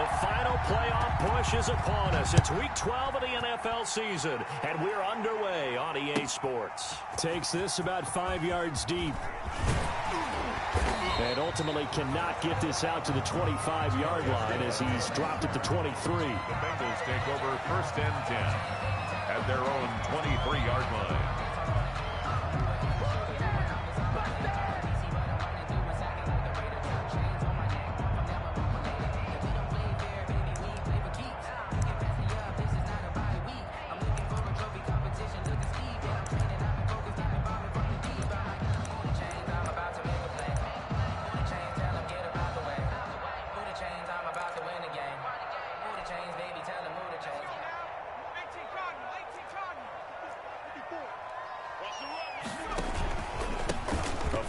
The final playoff push is upon us. It's Week 12 of the NFL season, and we're underway on EA Sports. Takes this about 5 yards deep. And ultimately cannot get this out to the 25-yard line as he's dropped at the 23. The Bengals take over 1st and 10 at their own 23-yard line.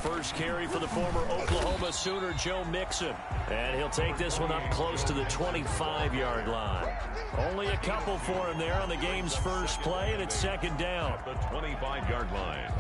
First carry for the former Oklahoma Sooner, Joe Mixon. And he'll take this one up close to the 25-yard line. Only a couple for him there on the game's first play, and it's 2nd down. The 25-yard line.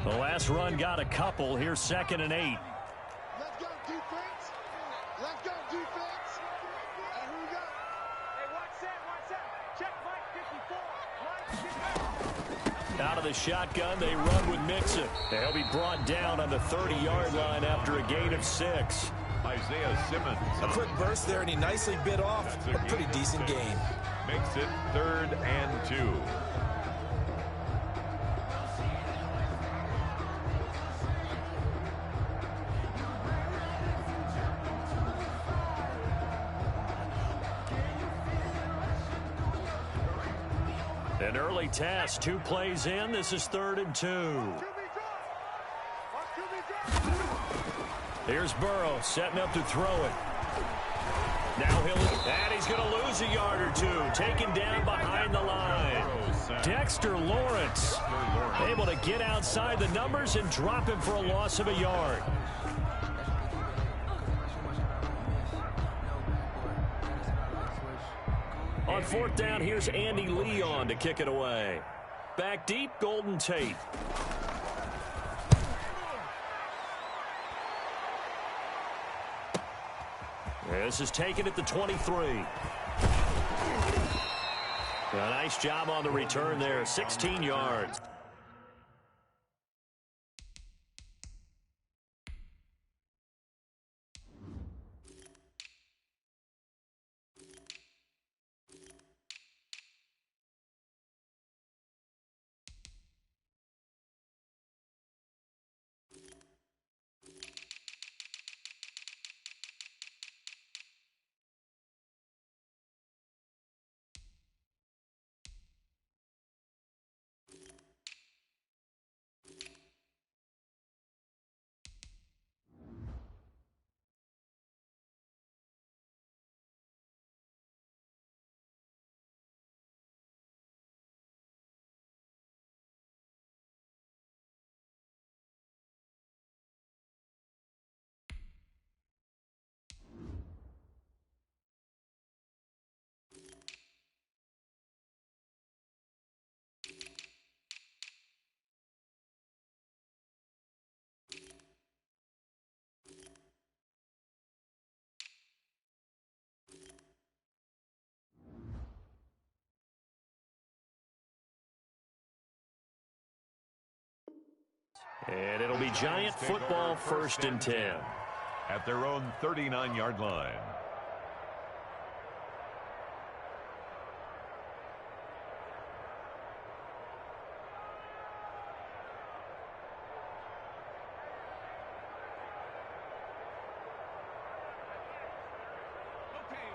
The last run got a couple. Here's 2nd and 8. Let's go, defense. Let's go, defense. And here we go. Hey, watch that. Check Mike 54. Out of the shotgun, they run with Mixon. They'll be brought down on the 30-yard line after a gain of 6. Isaiah Simmons. A quick burst there, and he nicely bit off a pretty decent gain. Makes it 3rd and 2. An early test, 2 plays in. This is 3rd and 2. Here's Burrow setting up to throw it. Now he's going to lose a yard or 2. Taken down behind the line. Dexter Lawrence able to get outside the numbers and drop him for a loss of a yard. On 4th down, here's Andy Leon to kick it away. Back deep, Golden Tate. This is taken at the 23. A nice job on the return there, 16 yards. And it'll be Giant football, 1st and 10. At their own 39-yard line.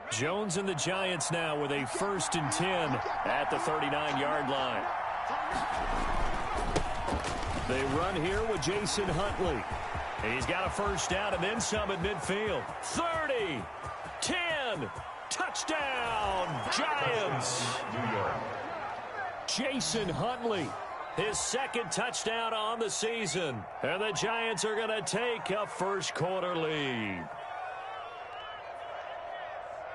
Jones and the Giants now with a 1st and 10 at the 39-yard line. They run here with Jason Huntley. He's got a 1st down and then some at midfield. 30, 10, touchdown, Giants. New York. Jason Huntley, his second touchdown on the season. And the Giants are going to take a first-quarter lead.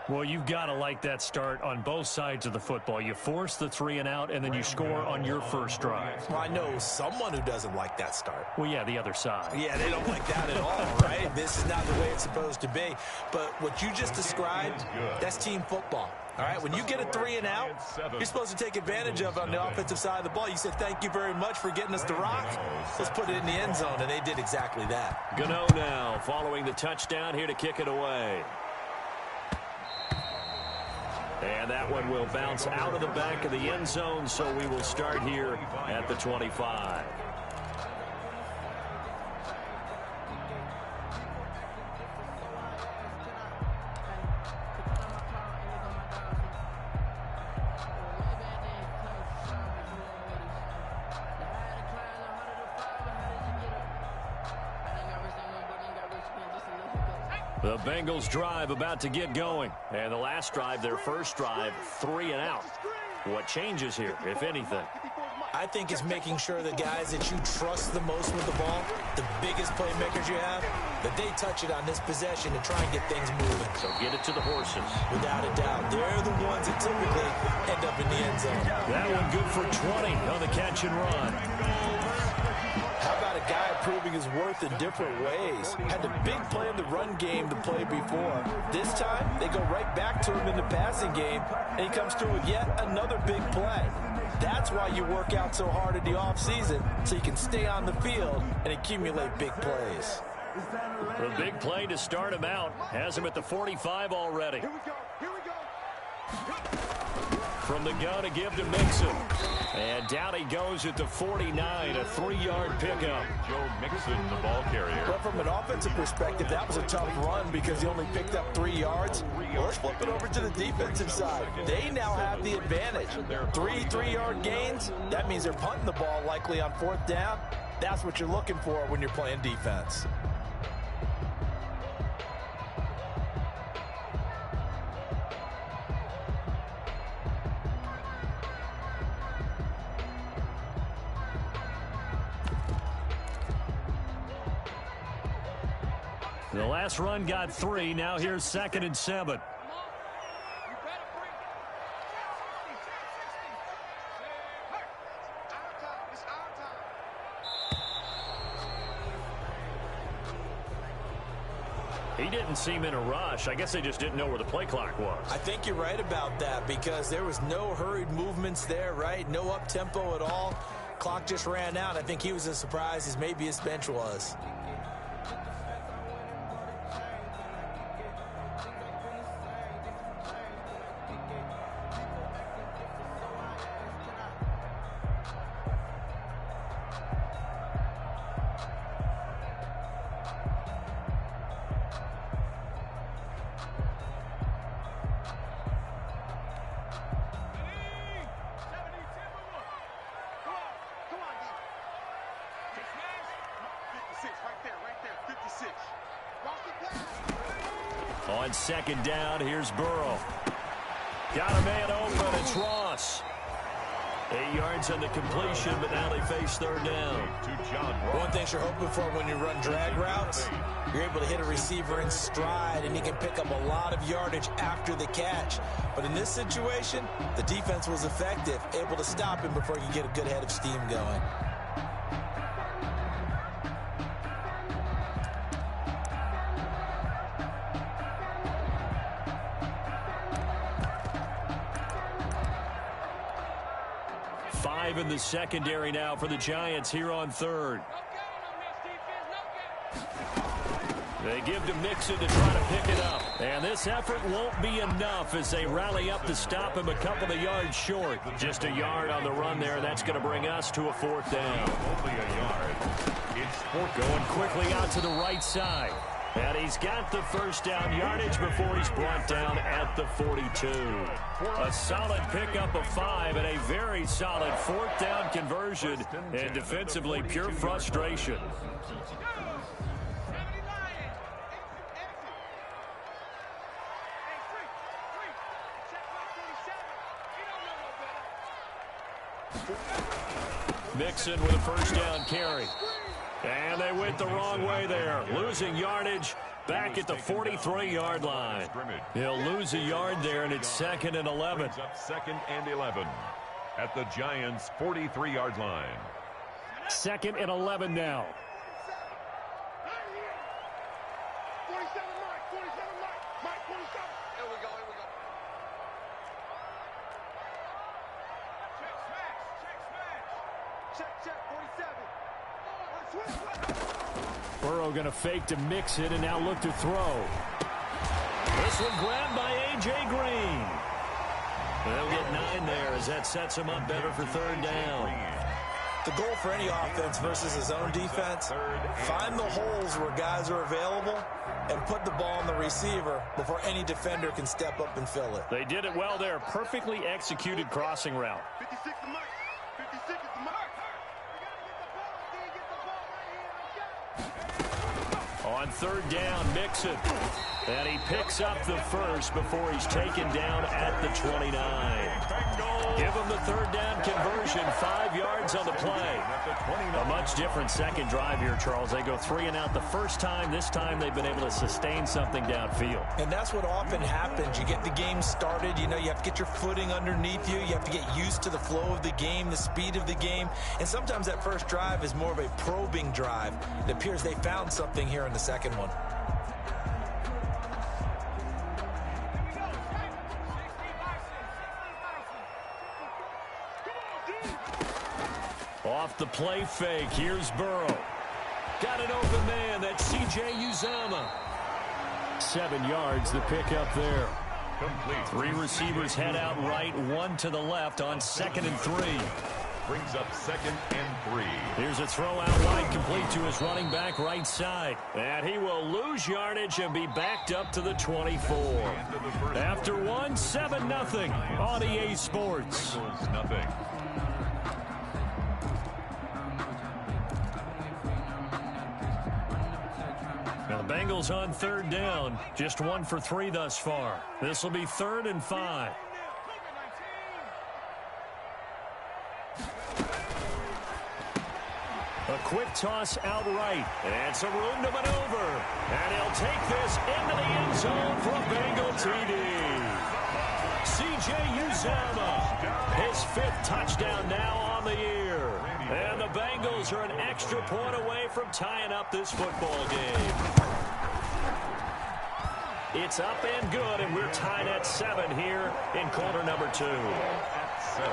Well, you've got to like that start on both sides of the football. You force the 3-and-out, and then you score on your first drive. Well, I know someone who doesn't like that start. Well, yeah, the other side. Yeah, they don't like that at all, right? This is not the way it's supposed to be. But what you just described, that's team football. All right, when you get a 3-and-out, you're supposed to take advantage of it on the offensive side of the ball. You said, thank you very much for getting us the rock. Let's put it in the end zone, and they did exactly that. Gano now following the touchdown here to kick it away. And that one will bounce out of the back of the end zone, so we will start here at the 25. The Bengals drive about to get going. And the last drive, their first drive, 3-and-out. What changes here, if anything? I think it's making sure the guys that you trust the most with the ball, the biggest playmakers you have, that they touch it on this possession and try and get things moving. So get it to the horses. Without a doubt. They're the ones that typically end up in the end zone. That one good for 20 on the catch and run. How about a guy proving his worth in different ways? Had the big play in the run game to play before. This time, they go right back to him in the passing game, and he comes through with yet another big play. That's why you work out so hard in the offseason, so you can stay on the field and accumulate big plays. The big play to start him out has him at the 45 already. Here we go. Here we go. From the gun to give to Mixon. And down he goes at the 49, a 3-yard pickup. Joe Mixon, the ball carrier. But from an offensive perspective, that was a tough run because he only picked up 3 yards. Well, let's flip it over to the defensive side. They now have the advantage. 3-3-yard gains, that means they're punting the ball likely on 4th down. That's what you're looking for when you're playing defense. The last run got 3. Now here's 2nd and 7. He didn't seem in a rush. I guess they just didn't know where the play clock was. I think you're right about that because there was no hurried movements there, right? No up-tempo at all. Clock just ran out. I think he was as surprised as maybe his bench was. On 2nd down, here's Burrow. Got a man open, it's Ross. 8 yards on the completion, but now they face 3rd down. One thing you're hoping for when you run drag routes, you're able to hit a receiver in stride, and he can pick up a lot of yardage after the catch. But in this situation, the defense was effective, able to stop him before he could get a good head of steam going. In the secondary now for the Giants here on 3rd. They give to Mixon to try to pick it up. And this effort won't be enough as they rally up to stop him a couple of yards short. Just a yard on the run there. That's going to bring us to a 4th down. Only a yard. It's 4th. Going quickly out to the right side. And he's got the first down yardage before he's brought down at the 42. A solid pickup of 5 and a very solid 4th down conversion. And defensively, pure frustration. Mixon with a first down carry. And they went the wrong way there. Losing yardage back at the 43-yard line. He'll lose a yard there, and it's 2nd and 11. Brings up 2nd and 11 at the Giants' 43-yard line. 2nd and 11 now. 47, Mike. 47, Mike. 47. Here we go. Check. 47. Burrow going to fake to mix it and now look to throw. This one grabbed by A.J. Green. They'll get 9 there as that sets him up better for 3rd down. The goal for any offense versus his own defense, find the holes where guys are available and put the ball on the receiver before any defender can step up and fill it. They did it well there. Perfectly executed crossing route. 56 is Mike. 56 is the Mike. On 3rd down, Mixon. And he picks up the first before he's taken down at the 29. Give him the 3rd down conversion, 5 yards on the play. A much different second drive here, Charles. They go 3 and out the first time. This time they've been able to sustain something downfield. And that's what often happens. You get the game started. You know, you have to get your footing underneath you. You have to get used to the flow of the game, the speed of the game. And sometimes that first drive is more of a probing drive. It appears they found something here in the second one. Off the play fake, here's Burrow. Got an open man, that's C.J. Uzomah. 7 yards, the pickup there. Complete. 3 receivers head out right, 1 to the left on 2nd and 3. Brings up 2nd and 3. Here's a throw out wide, complete to his running back right side. And he will lose yardage and be backed up to the 24. After 1, 7-0 on EA Sports. Nothing. Now the Bengals on 3rd down, just 1 for 3 thus far. This will be 3rd and 5. A quick toss outright, and some room to maneuver. And he'll take this into the end zone for a Bengal TD. C.J. Uzomah, his 5th touchdown now on the year. And the Bengals are an extra point away from tying up this football game. It's up and good, and we're tied at 7 here in quarter number 2. At 7.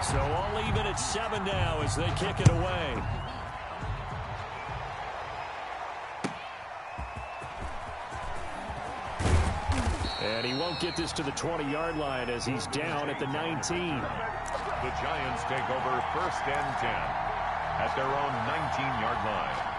So all even at 7 now as they kick it away. And he won't get this to the 20-yard line as he's down at the 19. The Giants take over 1st and 10 at their own 19-yard line.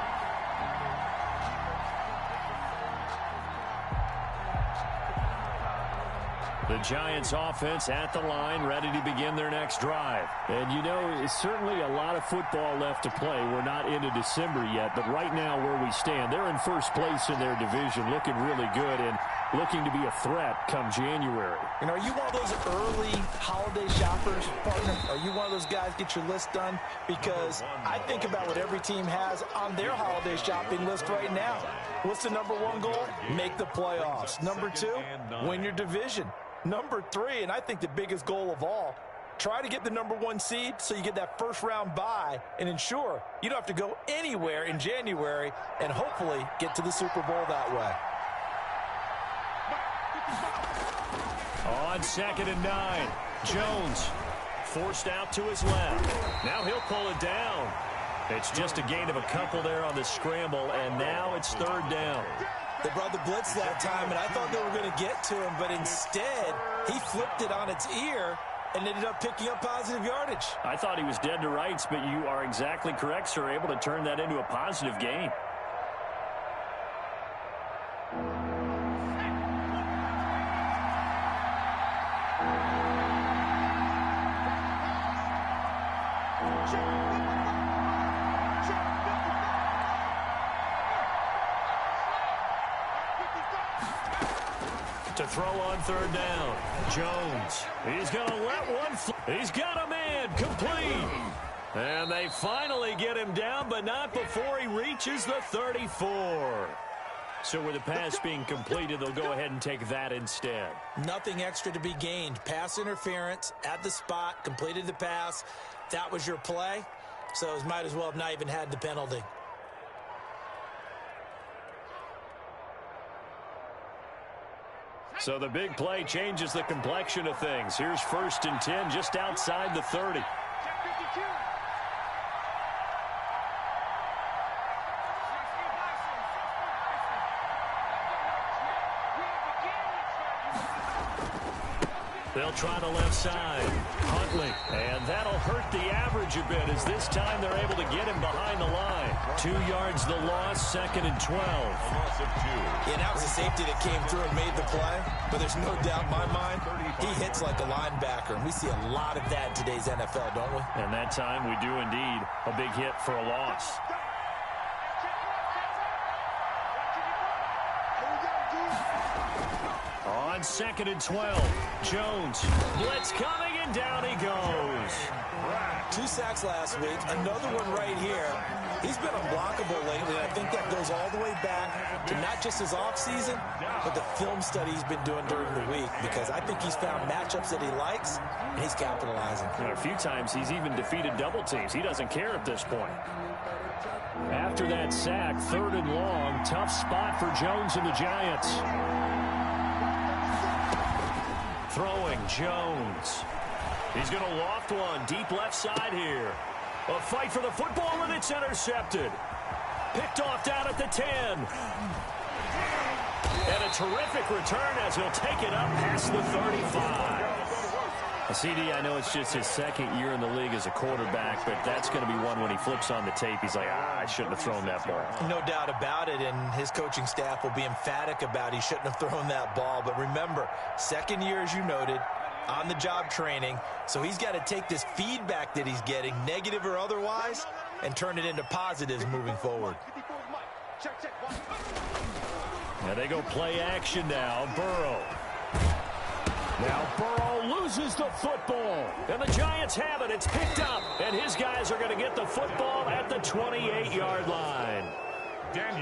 The Giants offense at the line, ready to begin their next drive. And you know, it's certainly a lot of football left to play. We're not into December yet, but right now where we stand, they're in first place in their division, looking really good and looking to be a threat come January. You know, are you one of those early holiday shoppers, partner? Are you one of those guys get your list done? Because I think about what every team has on their holiday shopping list right now. What's the number 1 goal? Make the playoffs. Number 2, win your division. Number 3, and I think the biggest goal of all, try to get the number 1 seed so you get that first-round bye and ensure you don't have to go anywhere in January and hopefully get to the Super Bowl that way. On 2nd and 9, Jones forced out to his left. Now he'll pull it down. It's just a gain of a couple there on the scramble, and now it's 3rd down. They brought the blitz that time, and I thought they were going to get to him, but instead, he flipped it on its ear and ended up picking up positive yardage. I thought he was dead to rights, but you are exactly correct, sir, able to turn that into a positive gain. to throw on third down. Jones. He's going to let one fly. He's got a man. Complete. And they finally get him down, but not before he reaches the 34. So with the pass being completed, they'll go ahead and take that instead. Nothing extra to be gained. Pass interference at the spot, completed the pass. That was your play, so it might as well have not even had the penalty. So the big play changes the complexion of things. Here's 1st and 10 just outside the 30. They'll try the left side. Huntley. And that'll hurt the average a bit as this time they're able to get him behind the line. 2 yards the loss, 2nd and 12. A loss of 2. Yeah, that was a safety that came through and made the play. But there's no doubt in my mind, he hits like a linebacker. And we see a lot of that in today's NFL, don't we? And that time we do indeed a big hit for a loss. On 2nd and 12, Jones. Blitz coming, and down he goes. 2 sacks last week, another one right here. He's been unblockable lately, and I think that goes all the way back to not just his offseason, but the film study he's been doing during the week, because I think he's found matchups that he likes, and he's capitalizing. And a few times he's even defeated double teams. He doesn't care at this point. After that sack, 3rd and long, tough spot for Jones and the Giants. Throwing, Jones. He's going to loft one deep left side here. A fight for the football, and it's intercepted. Picked off down at the 10. And a terrific return as he'll take it up past the 35. CD, I know it's just his 2nd year in the league as a quarterback, but that's going to be one when he flips on the tape. He's like, I shouldn't have thrown that ball. No doubt about it, and his coaching staff will be emphatic about he shouldn't have thrown that ball. But remember, 2nd year, as you noted, on-the-job training, so he's got to take this feedback that he's getting, negative or otherwise, and turn it into positives moving forward. Now they go play action now. Burrow. Now Burrow loses the football. And the Giants have it. It's picked up. And his guys are going to get the football at the 28-yard line.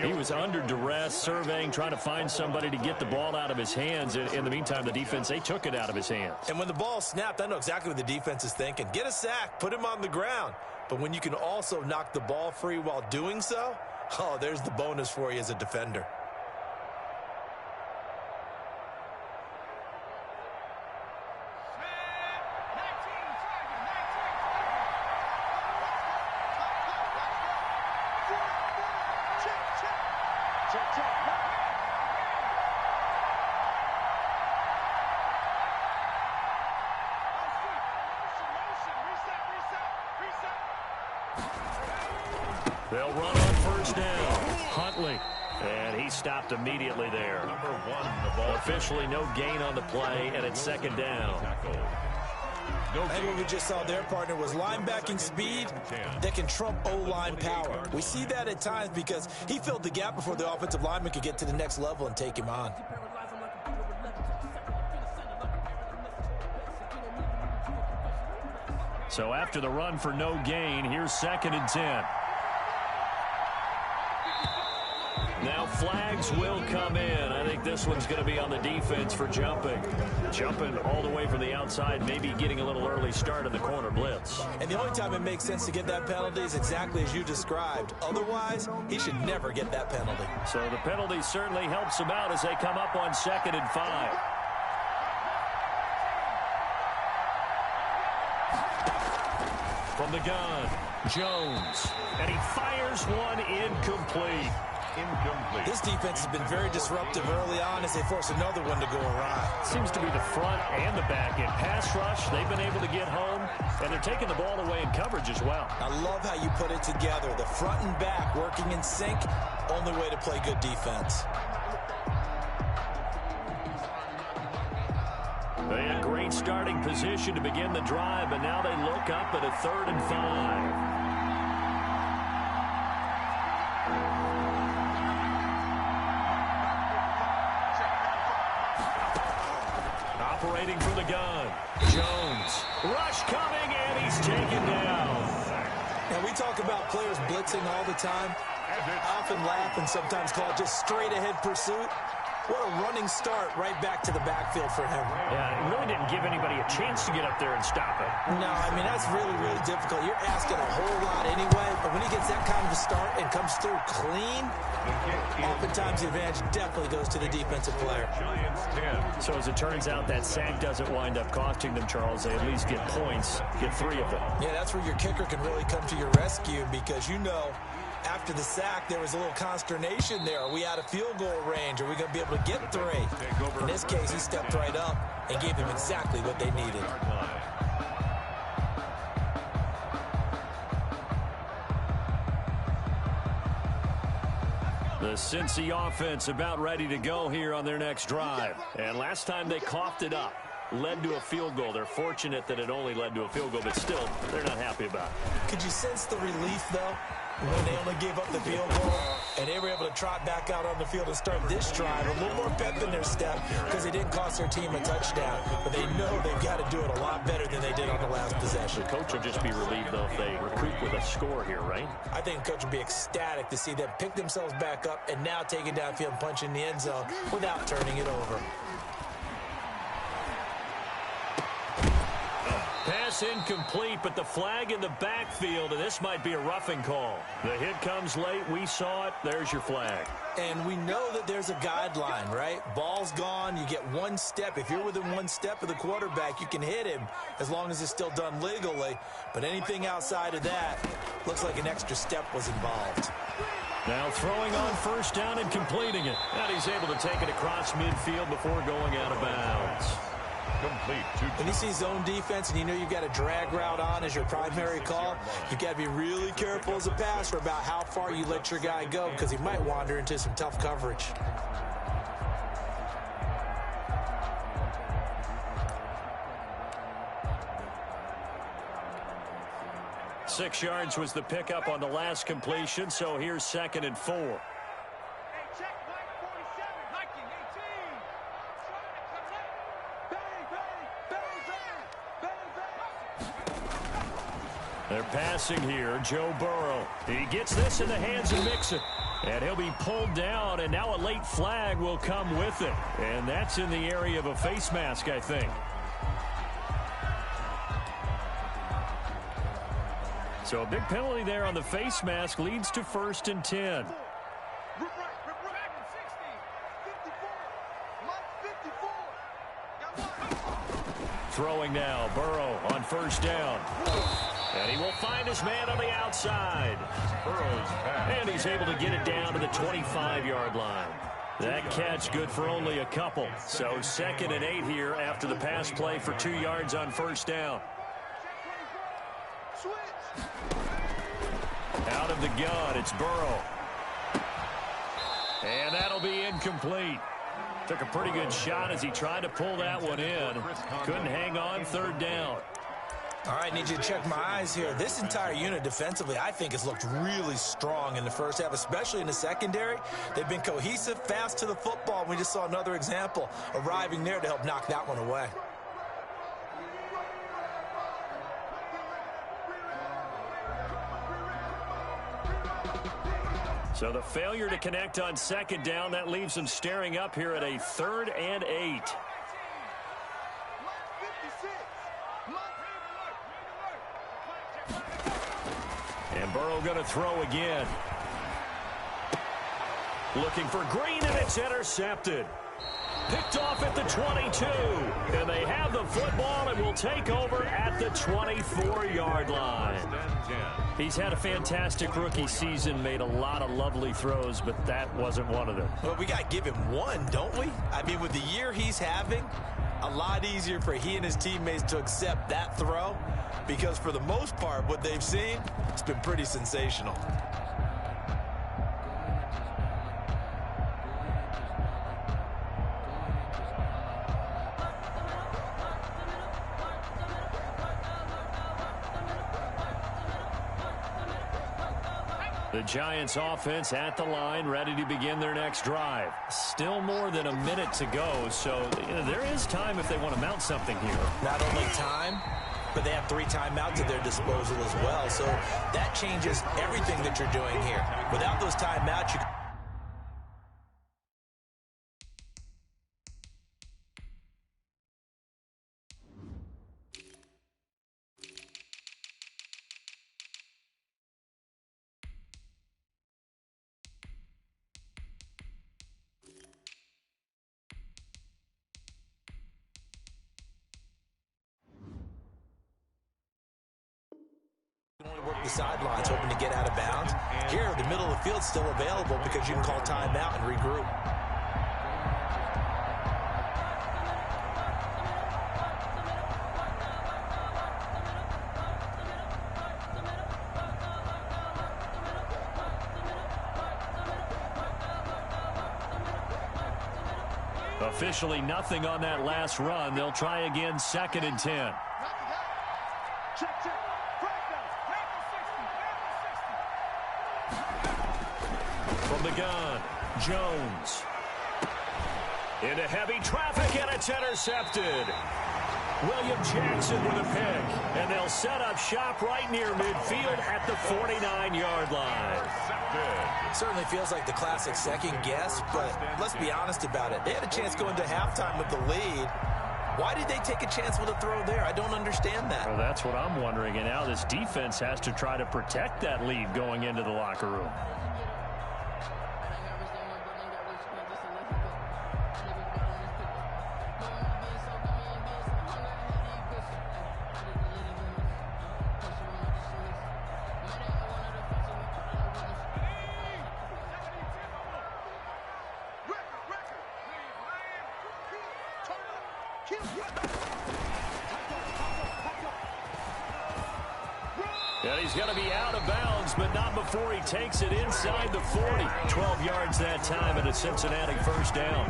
He was under duress, surveying, trying to find somebody to get the ball out of his hands. In the meantime, the defense, they took it out of his hands. And when the ball snapped, I know exactly what the defense is thinking. Get a sack, put him on the ground. But when you can also knock the ball free while doing so, oh, there's the bonus for you as a defender. They'll run on 1st down. Huntley. And he stopped immediately there. Number 1, the ball. Officially no gain on the play, and it's 2nd down. And what we just saw there, partner, was linebacking speed that can trump O-line power. We see that at times because he filled the gap before the offensive lineman could get to the next level and take him on. So after the run for no gain, here's 2nd and 10. Now flags will come in. I think this one's going to be on the defense for jumping. Jumping all the way from the outside, maybe getting a little early start in the corner blitz. And the only time it makes sense to get that penalty is exactly as you described. Otherwise, he should never get that penalty. So the penalty certainly helps him out as they come up on 2nd and 5. From the gun, Jones. And he fires one incomplete. This defense has been very disruptive early on as they force another one to go awry. Seems to be the front and the back end. Pass rush, they've been able to get home, and they're taking the ball away in coverage as well. I love how you put it together. The front and back working in sync, only way to play good defense. They had great starting position to begin the drive, but now they look up at a 3rd and 5. separating from the gun. Jones. Rush coming, and he's taken down. And we talk about players blitzing all the time. I often laugh and sometimes call it just straight-ahead pursuit. What a running start right back to the backfield for him. Yeah, it really didn't give anybody a chance to get up there and stop it. No, I mean, that's really, really difficult. You're asking a whole lot anyway, but when he gets that kind of a start and comes through clean, oftentimes the advantage definitely goes to the defensive player. So as it turns out, that sack doesn't wind up costing them, Charles. They at least get points, get 3 of them. Yeah, that's where your kicker can really come to your rescue because you know after the sack, there was a little consternation there. Are we out of field goal range? Are we going to be able to get 3? In this case, he stepped right up and gave them exactly what they needed. The Cincy offense about ready to go here on their next drive. And last time they coughed it up, led to a field goal. They're fortunate that it only led to a field goal, but still, they're not happy about it. Could you sense the relief, though, when they only gave up the field goal and they were able to trot back out on the field and start this drive? A little more pep in their step because they didn't cost their team a touchdown, but they know they've got to do it a lot better than they did on the last possession. The coach will just be relieved, though, if they recoup with a score here, right? I think the coach will be ecstatic to see them pick themselves back up and now take it downfield and punch in the end zone without turning it over. Pass incomplete, but the flag in the backfield, and this might be a roughing call. The hit comes late. We saw it. There's your flag. And we know that there's a guideline, right? Ball's gone. You get 1 step. If you're within 1 step of the quarterback, you can hit him as long as it's still done legally. But anything outside of that looks like an extra step was involved. Now throwing on first down and completing it. And he's able to take it across midfield before going out of bounds. When you see zone defense and you know you've got a drag route on as your primary call, you've got to be really careful as a passer about how far you let your guy go because he might wander into some tough coverage. Six yards was the pickup on the last completion, so here's 2nd and 4. They're passing here. Joe Burrow. He gets this in the hands of Mixon. And he'll be pulled down, and now a late flag will come with it. And that's in the area of a face mask, I think. So a big penalty there on the face mask leads to 1st and 10. Throwing now. Burrow on first down. And he will find his man on the outside. And he's able to get it down to the 25-yard line. That catch good for only a couple. So 2nd and 8 here after the pass play for 2 yards on first down. Out of the gun, it's Burrow. And that'll be incomplete. Took a pretty good shot as he tried to pull that one in. Couldn't hang on, 3rd down. All right, need you to check my eyes here. This entire unit defensively, I think, has looked really strong in the first half, especially in the secondary. They've been cohesive, fast to the football. We just saw another example arriving there to help knock that one away. So the failure to connect on 2nd down, that leaves them staring up here at a 3rd and 8. And Burrow going to throw again. Looking for Green, and it's intercepted. Picked off at the 22. And they have the football and will take over at the 24-yard line. He's had a fantastic rookie season, made a lot of lovely throws, but that wasn't one of them. Well, we got to give him one, don't we? I mean, with the year he's having, a lot easier for he and his teammates to accept that throw because for the most part, what they've seen, it's been pretty sensational. The Giants offense at the line, ready to begin their next drive. Still more than a minute to go, so there is time if they want to mount something here. Not only time, but they have 3 timeouts at their disposal as well, so that changes everything that you're doing here. Without those timeouts, you only work the sidelines, hoping to get out of bounds. Here, the middle of the field's still available because you can call timeout and regroup. Officially nothing on that last run. They'll try again, 2nd and 10. From the gun, Jones. Into heavy traffic, and it's intercepted. William Jackson with a pick, and they'll set up shop right near midfield at the 49-yard line. It certainly feels like the classic second guess, but let's be honest about it. They had a chance going to halftime with the lead. Why did they take a chance with a throw there? I don't understand that. Well, that's what I'm wondering, and now this defense has to try to protect that lead going into the locker room. And he's going to be out of bounds, but not before he takes it inside the 40. 12 yards that time, and a Cincinnati first down.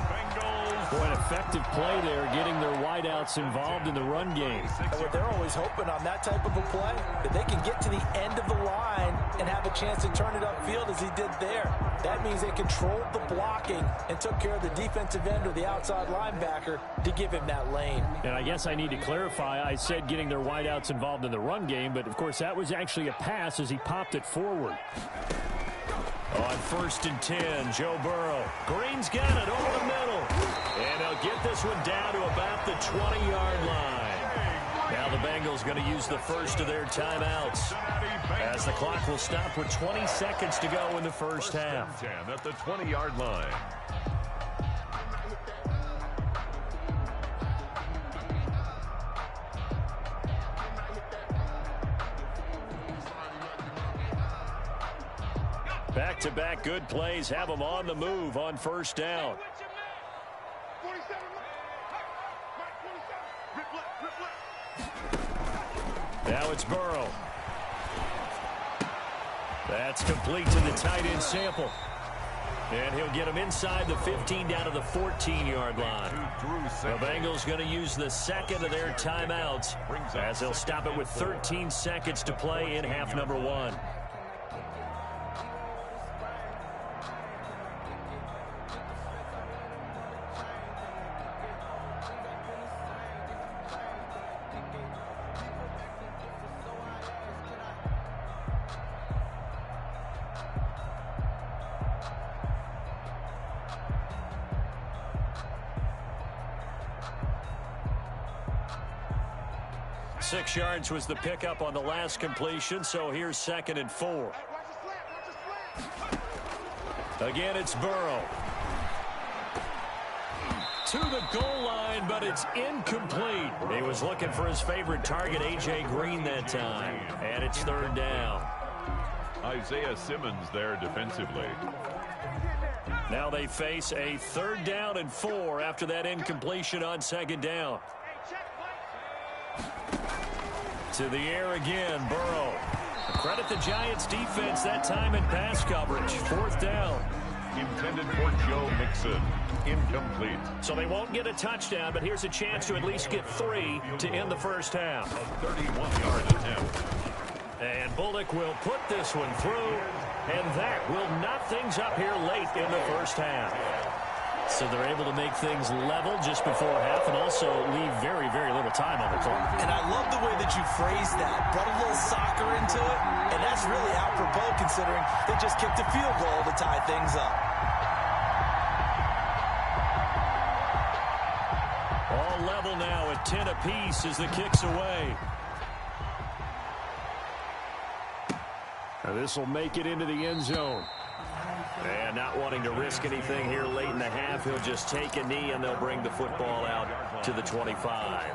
Boy, an effective play there, getting their wideouts involved in the run game. They're always hoping on that type of a play, that they can get to the end of the line and have a chance to turn it upfield as he did there. That means they controlled the blocking and took care of the defensive end or the outside linebacker to give him that lane. And I guess I need to clarify, I said getting their wideouts involved in the run game, but of course that was actually a pass as he popped it forward. On 1st and 10, Joe Burrow. Green's got it over the middle. And he'll get this one down to about the 20-yard line. Now the Bengals going to use the first of their timeouts, as the clock will stop with 20 seconds to go in the first half. 10 at the 20-yard line. Back-to-back good plays have them on the move on first down. Now it's Burrow. That's complete to the tight end Sample. And he'll get him inside the 15 down to the 14-yard line. The Bengals going to use the second of their timeouts, as they'll stop it with 13 seconds to play in half number 1. Six yards was the pickup on the last completion, so here's 2nd and 4. Again, it's Burrow. To the goal line, but it's incomplete. He was looking for his favorite target, A.J. Green, that time. And it's 3rd down. Isaiah Simmons there defensively. Now they face a 3rd down and 4 after that incompletion on 2nd down. To the air again, Burrow. Credit the Giants defense that time in pass coverage. 4th down. Intended for Joe Mixon. Incomplete. So they won't get a touchdown, but here's a chance to at least get 3 to end the first half. A 31-yard attempt. And Bullock will put this one through. And that will knock things up here late in the first half. So they're able to make things level just before half and also leave very, very little time on the clock. And I love the way that you phrased that. Brought a little soccer into it, and that's really apropos considering they just kicked a field goal to tie things up. All level now at 10 apiece as the kick's away. This will make it into the end zone. And not wanting to risk anything here late in the half, he'll just take a knee and they'll bring the football out to the 25.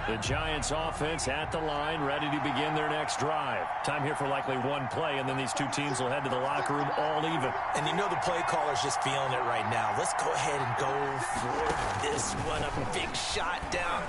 The Giants offense at the line, ready to begin their next drive. Time here for likely one play, and then these two teams will head to the locker room all even. And you know the play caller's just feeling it right now. Let's go ahead and go for this one. A big shot down.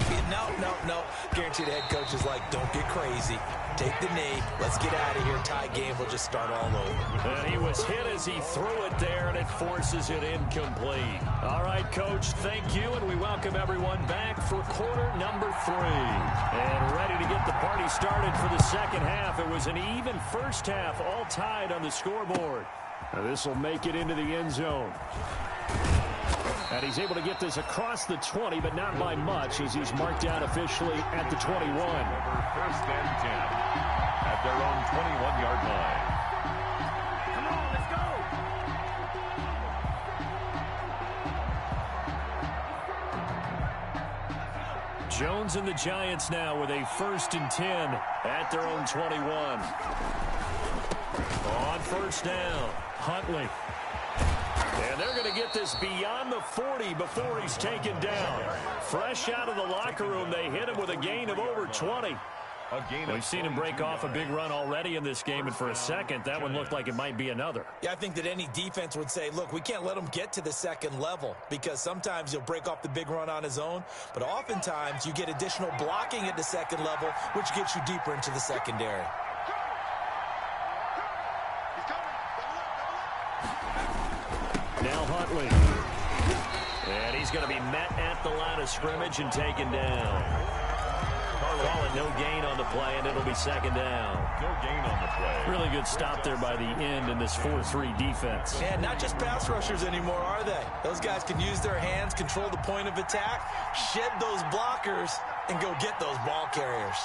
No. Guaranteed the head coach is like, don't get crazy. Take the knee. Let's get out of here. Tie game. We'll just start all over. And he was hit as he threw it there, and it forces it incomplete. All right, Coach, thank you, and we welcome everyone back for quarter number 3. And ready to get the party started for the second half. It was an even first half, all tied on the scoreboard. Now this will make it into the end zone. And he's able to get this across the 20, but not by much as he's marked out officially at the 21. First and 10 at their own 21-yard line. Come on, let's go. Jones and the Giants now with a 1st and 10 at their own 21. On first down, Huntley. And they're going to get this beyond the 40 before he's taken down. Fresh out of the locker room, they hit him with a gain of over 20. We've seen him break off a big run already in this game, and for a second, that one looked like it might be another. Yeah, I think that any defense would say, look, we can't let him get to the second level because sometimes he'll break off the big run on his own, but oftentimes you get additional blocking at the second level, which gets you deeper into the secondary. Now Huntley. And he's going to be met at the line of scrimmage and taken down. Call it no gain on the play, and it'll be second down. No gain on the play. Really good stop there by the end in this 4-3 defense. And not just pass rushers anymore, are they? Those guys can use their hands, control the point of attack, shed those blockers, and go get those ball carriers.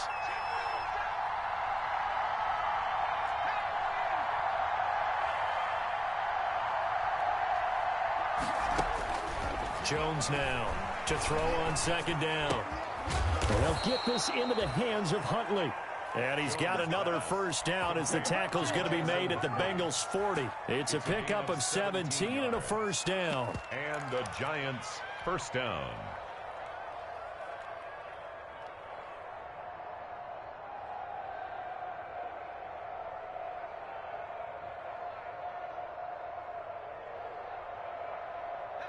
Jones now to throw on second down. They'll get this into the hands of Huntley. And he's got another first down as the tackle's going to be made at the Bengals 40. It's a pickup of 17 and a first down. And the Giants first down.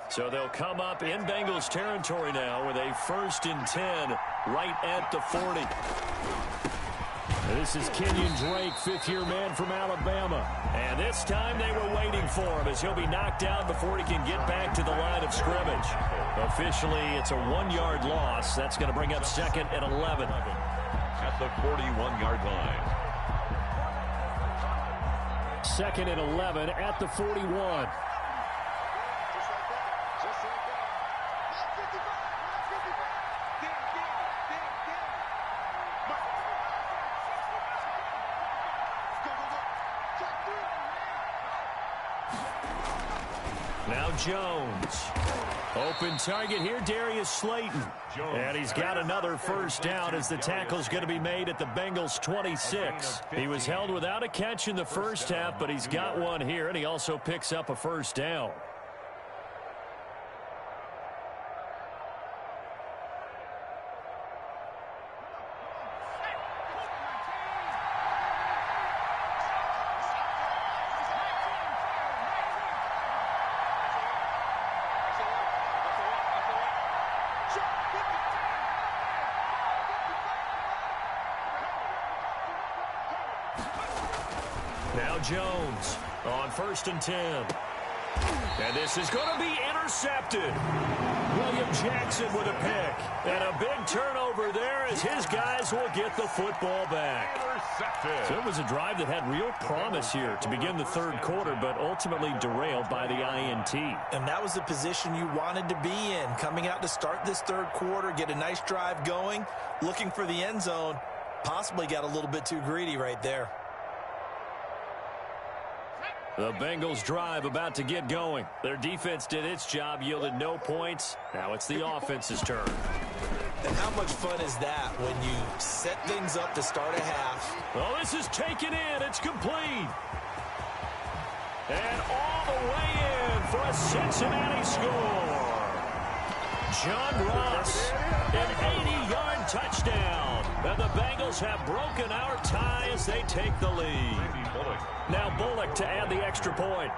So they'll come up in Bengals territory now with a 1st and 10 right at the 40. This is Kenyon Drake, 5th-year man from Alabama. And this time they were waiting for him as he'll be knocked down before he can get back to the line of scrimmage. Officially, it's a 1-yard loss. That's going to bring up 2nd and 11. At the 41-yard line. 2nd and 11 at the 41. Now Jones. Open target here, Darius Slayton. And he's got another first down as the tackle's going to be made at the Bengals 26. He was held without a catch in the first half, but he's got one here, and he also picks up a first down. Now Jones on 1st and 10. And this is going to be intercepted. William Jackson with a pick. And a big turnover there as his guys will get the football back. Intercepted. So it was a drive that had real promise here to begin the third quarter, but ultimately derailed by the INT. And that was the position you wanted to be in. Coming out to start this third quarter, get a nice drive going, looking for the end zone. Possibly got a little bit too greedy right there. The Bengals drive about to get going. Their defense did its job, yielded no points. Now it's the offense's turn. And how much fun is that when you set things up to start a half? Oh, this is taken in. It's complete. And all the way in for a Cincinnati score. John Ross, an 80-yard touchdown. And the Bengals have broken our tie as they take the lead. Now Bullock to add the extra point.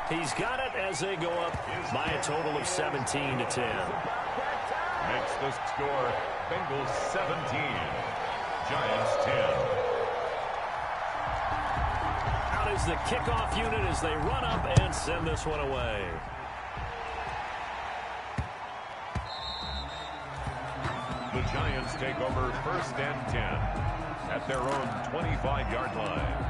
He's got it as they go up by a total of 17-10. Makes the score Bengals 17, Giants 10. Out is the kickoff unit as they run up and send this one away. The Giants take over 1st and 10 at their own 25-yard line.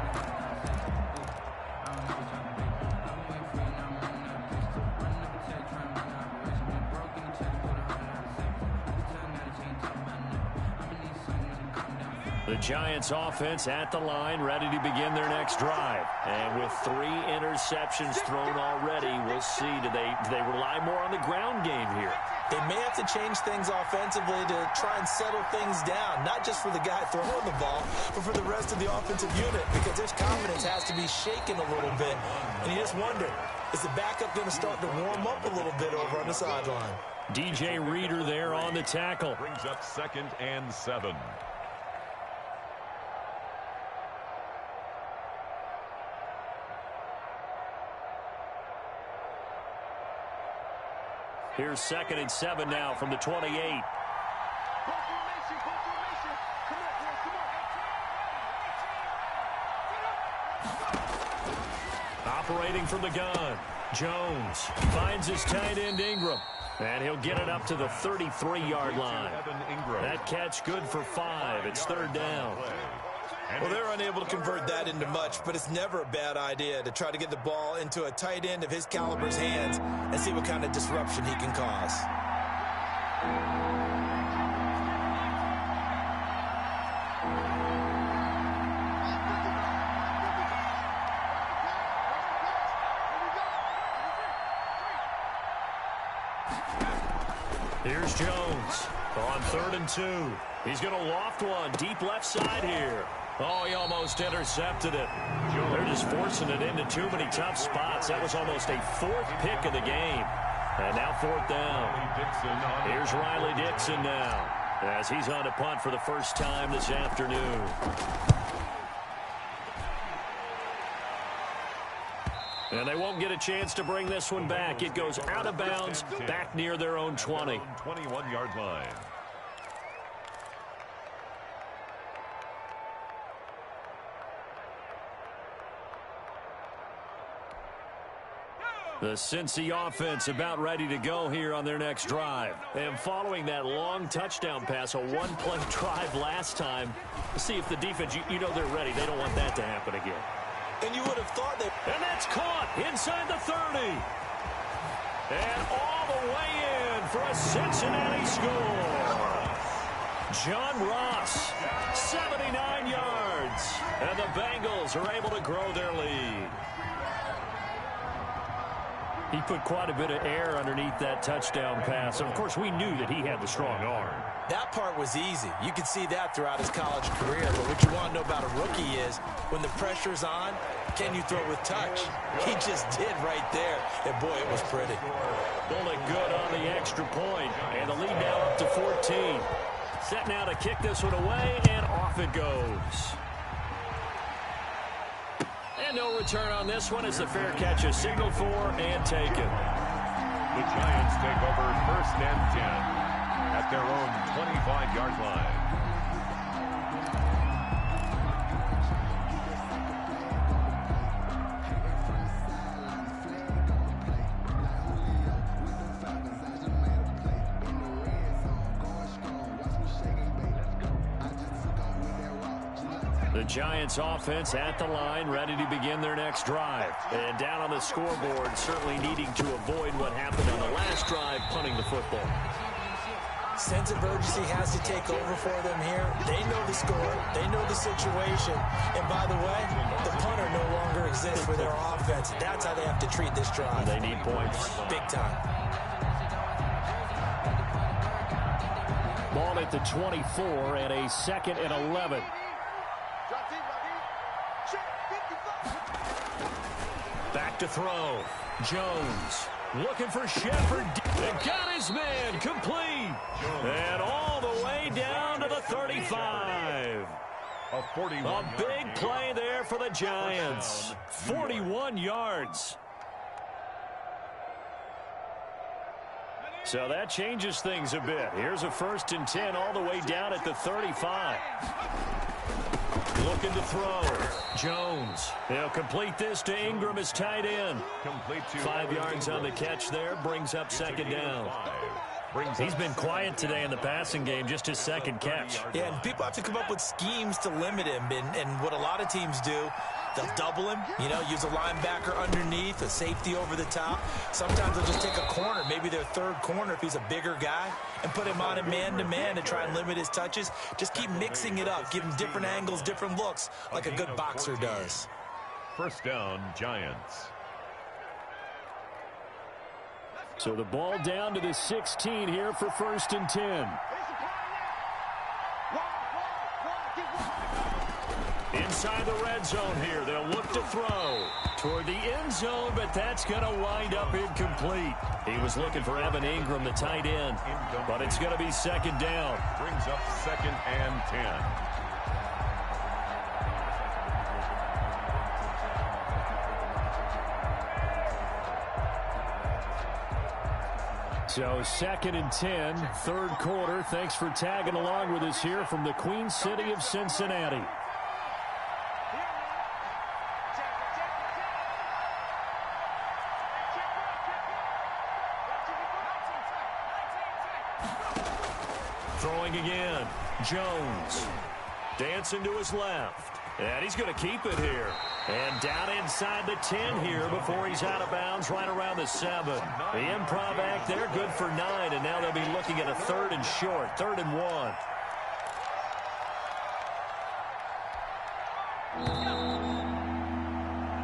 The Giants offense at the line, ready to begin their next drive. And with 3 interceptions thrown already, we'll see, do they rely more on the ground game here? They may have to change things offensively to try and settle things down, not just for the guy throwing the ball, but for the rest of the offensive unit, because their confidence has to be shaken a little bit. And you just wonder, is the backup going to start to warm up a little bit over on the sideline? DJ Reader there on the tackle. Brings up 2nd and 7. Here's 2nd and 7 now from the 28. Operating from the gun. Jones finds his tight end Ingram. And he'll get it up to the 33-yard line. That catch good for 5. It's 3rd down. Well, they're unable to convert that into much, but it's never a bad idea to try to get the ball into a tight end of his caliber's hands and see what kind of disruption he can cause. Here's Jones on 3rd and 2. He's going to loft one deep left side here. Oh, he almost intercepted it. They're just forcing it into too many tough spots. That was almost a 4th pick of the game. And now 4th down. Here's Riley Dixon now as he's on to punt for the first time this afternoon. And they won't get a chance to bring this one back. It goes out of bounds back near their own 20. 21-yard line. The Cincy offense about ready to go here on their next drive. And following that long touchdown pass, a 1-play drive last time, let's see if the defense, you know they're ready. They don't want that to happen again. And you would have thought that. And that's caught inside the 30. And all the way in for a Cincinnati score. John Ross, 79 yards. And the Bengals are able to grow their lead. He put quite a bit of air underneath that touchdown pass. Of course, we knew that he had the strong arm. That part was easy. You could see that throughout his college career. But what you want to know about a rookie is when the pressure's on, can you throw with touch? He just did right there. And, boy, it was pretty. Bullock good on the extra point. And the lead now up to 14. Set now to kick this one away, and off it goes. And no return on this one as the fair catch is signaled for and taken. The Giants take over 1st and 10 at their own 25-yard line. The Giants offense at the line, ready to begin their next drive. And down on the scoreboard, certainly needing to avoid what happened on the last drive, punting the football. Sense of urgency has to take over for them here. They know the score. They know the situation. And by the way, the punter no longer exists for their offense. That's how they have to treat this drive. They need points. Big time. Ball at the 24 and a 2nd and 11. Back to throw. Jones looking for Shepard. And got his man complete. And all the way down to the 35. A big play there for the Giants. 41 yards. So that changes things a bit. Here's a 1st and 10 all the way down at the 35. Looking to throw. Jones. They'll complete this to Ingram as tight end. 5 yards on the catch there. Brings up 2nd down. He's been quiet today in the passing game, just his 2nd catch. Yeah, and people have to come up with schemes to limit him. And what a lot of teams do, they'll double him, use a linebacker underneath, a safety over the top. Sometimes they'll just take a corner, maybe their 3rd corner if he's a bigger guy, and put him on a man-to-man to try and limit his touches. Just keep mixing it up, give him different angles, different looks, like a good boxer does. 1st down, Giants. So the ball down to the 16 here for 1st and 10. Inside the red zone here. They'll look to throw toward the end zone, but that's going to wind up incomplete. He was looking for Evan Ingram, the tight end, but it's going to be 2nd down. Brings up 2nd and 10. So 2nd and 10, 3rd quarter. Thanks for tagging along with us here from the Queen City of Cincinnati. Throwing again. Jones. Dancing to his left. And he's going to keep it here. And down inside the 10 here before he's out of bounds right around the 7. The improv act there, good for 9. And now they'll be looking at a 3rd and short, 3rd and 1.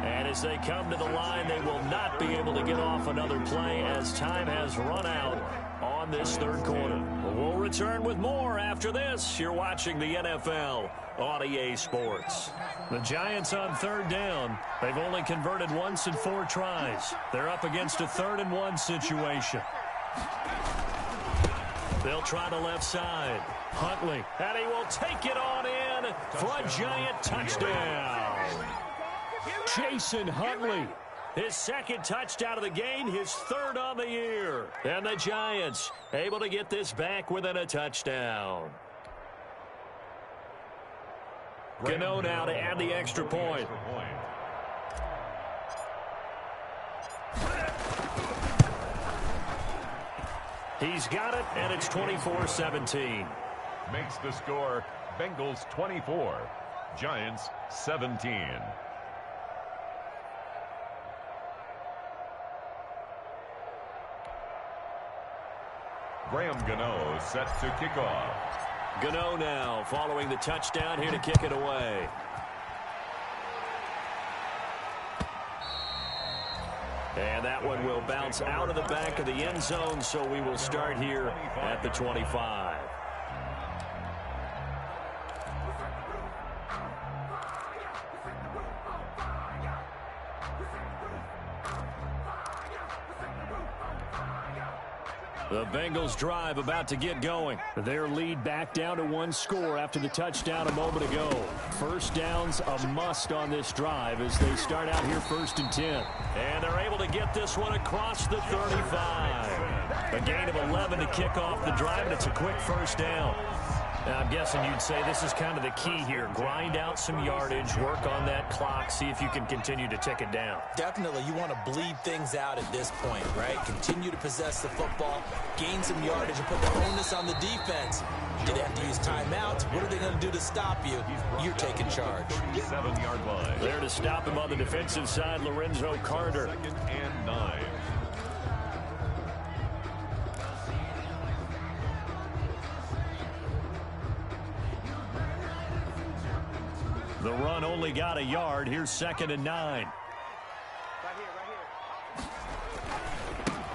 And as they come to the line, they will not be able to get off another play as time has run out on this 3rd quarter. We'll return with more after this. You're watching the NFL on EA Sports. The Giants on 3rd down. They've only converted once in 4 tries. They're up against a 3rd and 1 situation. They'll try the left side. Huntley. And he will take it on in for a Giant touchdown. Jason Huntley. His 2nd touchdown of the game, his 3rd on the year. And the Giants able to get this back within a touchdown. Gano now to add the extra point. He's got it, and it's 24-17. Makes the score Bengals 24, Giants 17. Graham Gano set to kick off. Gano now following the touchdown here to kick it away. And that one will bounce out of the back of the end zone, so we will start here at the 25. The Bengals drive about to get going. Their lead back down to 1 score after the touchdown a moment ago. 1st down's a must on this drive as they start out here 1st and 10. And they're able to get this one across the 35. A gain of 11 to kick off the drive, and it's a quick 1st down. I'm guessing you'd say this is kind of the key here. Grind out some yardage, work on that clock, see if you can continue to tick it down. Definitely, you want to bleed things out at this point, right? Continue to possess the football, gain some yardage, and put the onus on the defense. Do they have to use timeouts? What are they going to do to stop you? You're taking charge. 7-yard line. There to stop him on the defensive side, Lorenzo Carter. 2nd and 9. The run only got a yard. Here's 2nd and 9.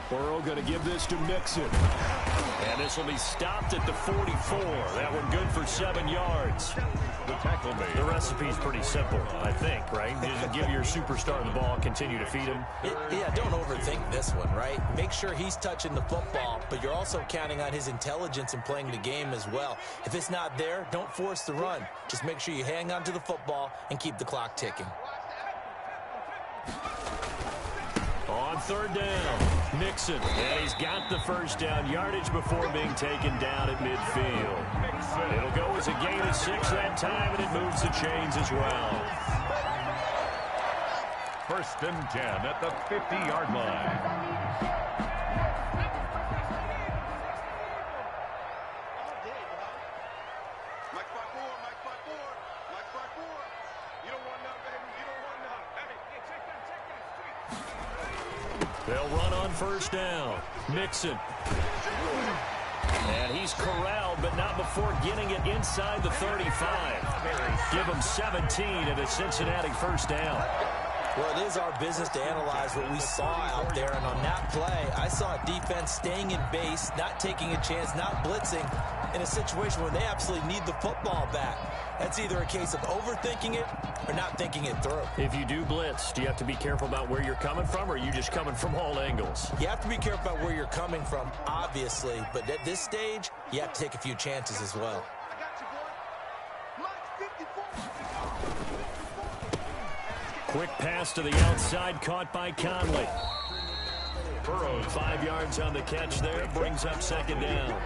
Burrow going to give this to Mixon. And this will be stopped at the 44. That one good for 7 yards. The tackle made. The recipe's pretty simple, I think, right? You just give your superstar the ball, continue to feed him. Yeah, don't overthink this one, right? Make sure he's touching the football, but you're also counting on his intelligence in playing the game as well. If it's not there, don't force the run. Just make sure you hang on to the football and keep the clock ticking. On 3rd down, Mixon. And he's got the first down yardage before being taken down at midfield. It'll go as a gain of 6 that time, and it moves the chains as well. 1st and 10 at the 50-yard line. They'll run on 1st down. Mixon. And he's corralled, but not before getting it inside the 35. Give him 17 and a Cincinnati 1st down. Well, it is our business to analyze what we saw out there, and on that play, I saw a defense staying in base, not taking a chance, not blitzing, in a situation where they absolutely need the football back. That's either a case of overthinking it or not thinking it through. If you do blitz, do you have to be careful about where you're coming from, or are you just coming from all angles? You have to be careful about where you're coming from, obviously, but at this stage, you have to take a few chances as well. Quick pass to the outside, caught by Conley. Burrow, 5 yards on the catch there, brings up 2nd down.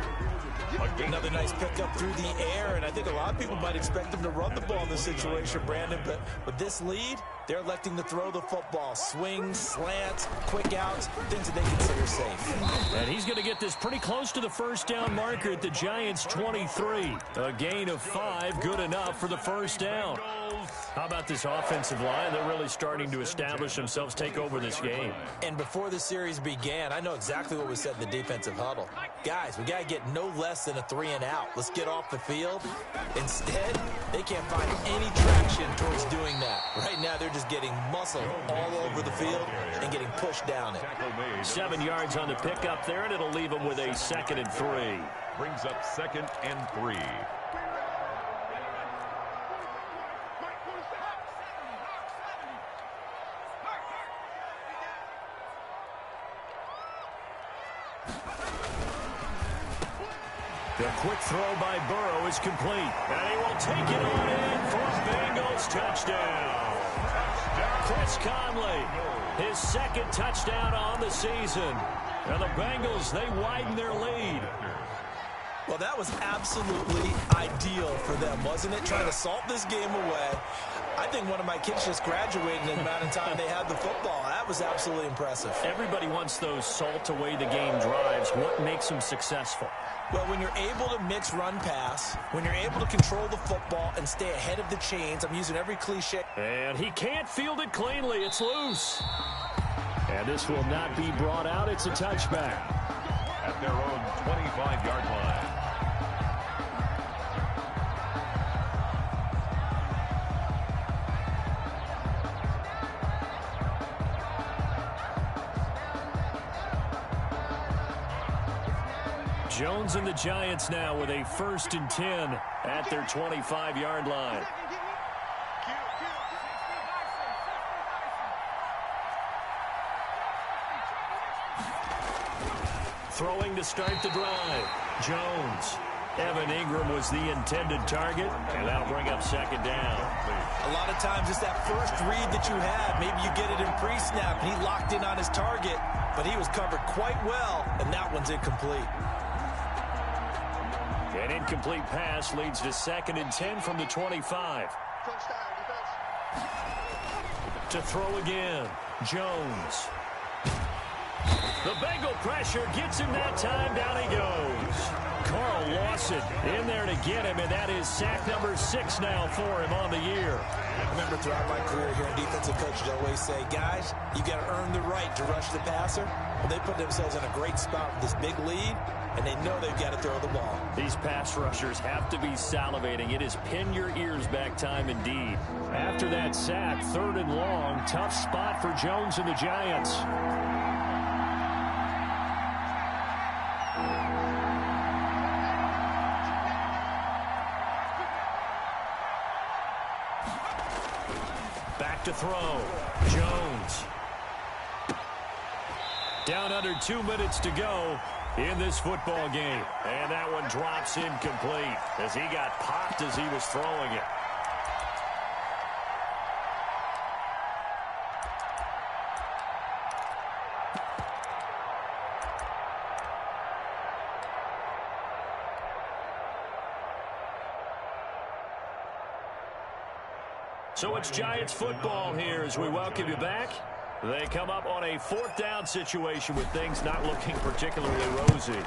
Another nice pickup through the air, and I think a lot of people might expect him to run the ball in this situation, Brandon, but with this lead, they're electing to throw the football. Swings, slants, quick outs, things that they consider safe. And he's going to get this pretty close to the 1st down marker at the Giants' 23. A gain of 5, good enough for the 1st down. How about this offensive line? They're really starting to establish themselves, take over this game. And before the series began, I know exactly what we said in the defensive huddle. Guys, we got to get no less than a 3 and out. Let's get off the field. Instead, they can't find any traction towards doing that. Right now, they're just getting muscled all over the field and getting pushed down it. 7 yards on the pickup there, and it'll leave them with a 2nd and 3. Brings up 2nd and 3. The quick throw by Burrow is complete. And he will take it on in for a Bengals touchdown. Chris Conley, his 2nd touchdown on the season. And the Bengals, they widen their lead. Well, that was absolutely ideal for them, wasn't it? Trying to salt this game away. I think one of my kids just graduated in the amount of time they had the football. That was absolutely impressive. Everybody wants those salt away the game drives. What makes them successful? Well, when you're able to mix run pass, when you're able to control the football and stay ahead of the chains, I'm using every cliche. And he can't field it cleanly. It's loose. And this will not be brought out. It's a touchback. At their own 25-yard line. Jones and the Giants now with a 1st and 10 at their 25-yard line. Throwing to start the drive. Jones. Evan Ingram was the intended target, and that'll bring up 2nd down. A lot of times it's that first read that you have. Maybe you get it in pre-snap, and he locked in on his target, but he was covered quite well, and that one's incomplete. An incomplete pass leads to 2nd and 10 from the 25. To throw again, Jones. The Bengal pressure gets him that time. Down he goes. Carl Lawson in there to get him, and that is sack number 6 now for him on the year. I remember throughout my career here, defensive coaches always say, guys, you got to earn the right to rush the passer. Well, they put themselves in a great spot with this big lead, and they know they've got to throw the ball. These pass rushers have to be salivating. It is pin your ears back time indeed. After that sack, 3rd and long, tough spot for Jones and the Giants. Back to throw. Jones. Down under 2 minutes to go in this football game. And that one drops incomplete as he got popped as he was throwing it. So it's Giants football here as we welcome you back. They come up on a 4th down situation with things not looking particularly rosy.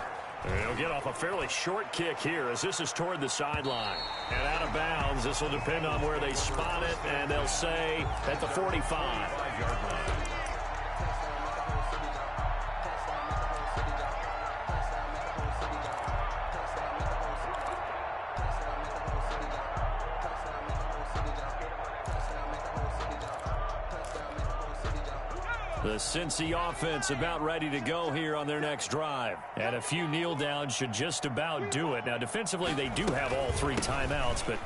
They'll get off a fairly short kick here as this is toward the sideline. And out of bounds, this will depend on where they spot it, and they'll say at the 45-yard line. The Cincy offense about ready to go here on their next drive. And a few kneel downs should just about do it. Now, defensively, they do have all 3 timeouts, but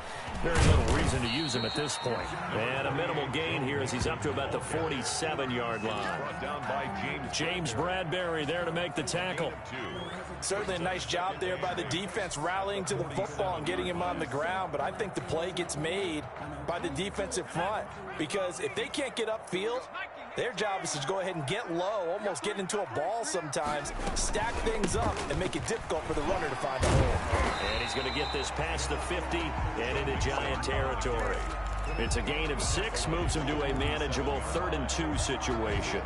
very little reason to use them at this point. And a minimal gain here as he's up to about the 47-yard line. James Bradbury there to make the tackle. Certainly a nice job there by the defense rallying to the football and getting him on the ground, but I think the play gets made by the defensive front because if they can't get upfield, their job is to go ahead and get low, almost get into a ball sometimes, stack things up, and make it difficult for the runner to find a hole. And he's going to get this past the 50 and into Giant territory. It's a gain of 6, moves him to a manageable 3rd and 2 situation.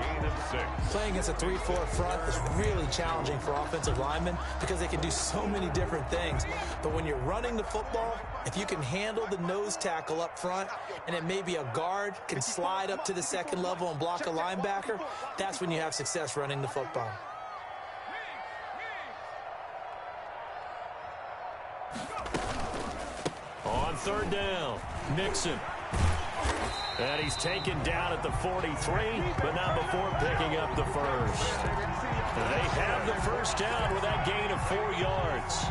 Playing against a 3-4 front is really challenging for offensive linemen because they can do so many different things. But when you're running the football, if you can handle the nose tackle up front and then maybe a guard can slide up to the 2nd level and block a linebacker, that's when you have success running the football. On 3rd down, Nixon. And he's taken down at the 43, but not before picking up the first. They have the first down with that gain of 4 yards.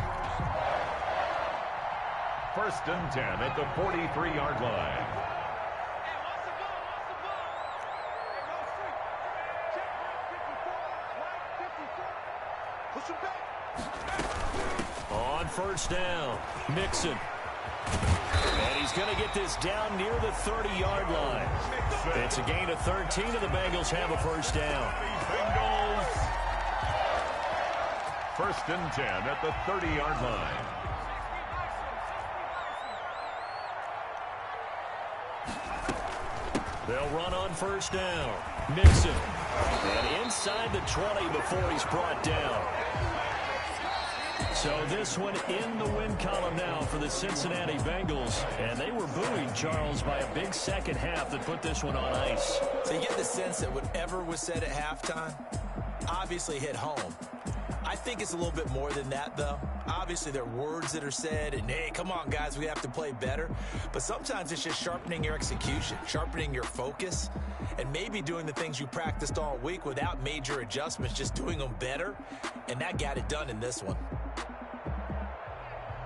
1st and 10 at the 43-yard line. On 1st down, Nixon. And he's going to get this down near the 30-yard line. It's a gain of 13, and the Bengals have a first down. Bengals. 1st and 10 at the 30-yard line. They'll run on 1st down. Nixon. And inside the 20 before he's brought down. So this one in the win column now for the Cincinnati Bengals. And they were buoyed, Charles, by a big second half that put this one on ice. So you get the sense that whatever was said at halftime obviously hit home. I think it's a little bit more than that, though. Obviously, there are words that are said, and, hey, come on, guys, we have to play better. But sometimes it's just sharpening your execution, sharpening your focus, and maybe doing the things you practiced all week without major adjustments, just doing them better. And that got it done in this one.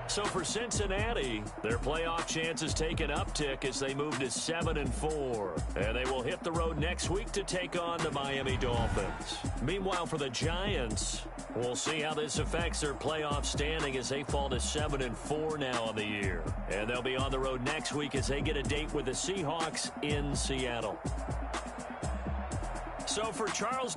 So for Cincinnati, their playoff chances take an uptick as they move to 7-4. And they will hit the road next week to take on the Miami Dolphins. Meanwhile, for the Giants, we'll see how this affects their playoff standing as they fall to 7-4 now on the year. And they'll be on the road next week as they get a date with the Seahawks in Seattle. So for Charles